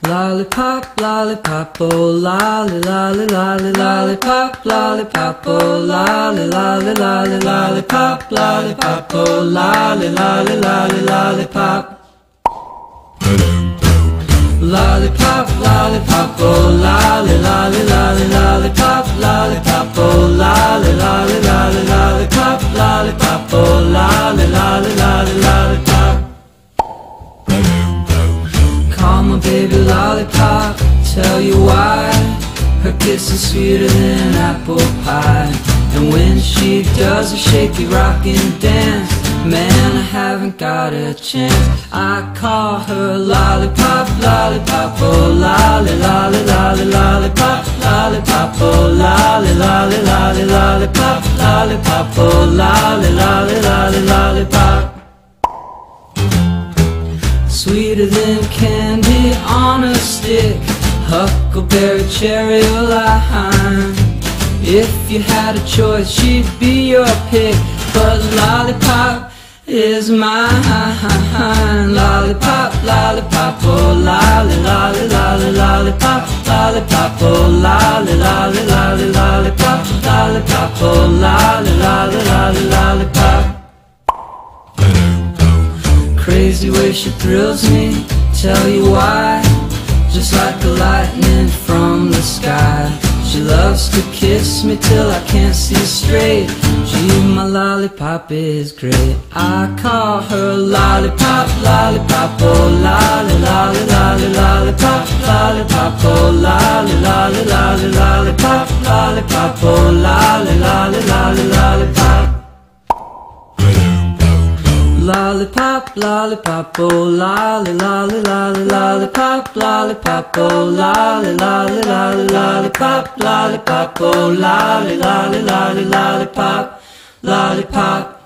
Lollipop, lollipop, oh lolly, lolly, lolly, lollipop, lollipop, oh lolly, lolly, lolly, lollipop, lollipop, oh lolly, lolly, lolly, lollipop. Lollipop, lollipop, oh lolly, lolly, lolly, lollipop, lollipop, oh lolly, lolly, lolly, lollipop, lollipop, oh lolly, lolly, lolly, lollipop. Call my baby lollipop, tell you why. Her kiss is sweeter than apple pie. And when she does a shaky rockin' dance, man, I haven't got a chance. I call her lollipop, lollipop, oh lolly, lolly, lolly, lollipop, lollipop, oh lolly, lolly, lolly, lollipop, lollipop, oh lolly, lolly, lolly, lollipop. Sweeter than candy on a stick, huckleberry, cherry, or lime. If you had a choice, she'd be your pick, but lollipop is mine. Lollipop, lollipop, oh lolly, lolly, lolly, lollipop, lollipop, oh lolly, lolly, lolly, lollipop, lollipop, oh lolly, lolly, lolly, lollipop. Crazy way she thrills me, tell you why. Just like the lightning from the sky, she loves to kiss me till I can't see straight. Gee, my lollipop is great. I call her lollipop, lollipop, oh lolly, lolly, lolly, lollipop, lollipop, oh lolly, lolly, lolly, lollipop, lollipop, oh lolly, lolly, lolly, lollipop. Lollipop, lollipop, oh lolly, lolly, lolly, lollipop, lollipop, oh lolly, lolly, lolly, lollipop, lollipop, oh lolly, lolly, lolly, lollipop, lollipop.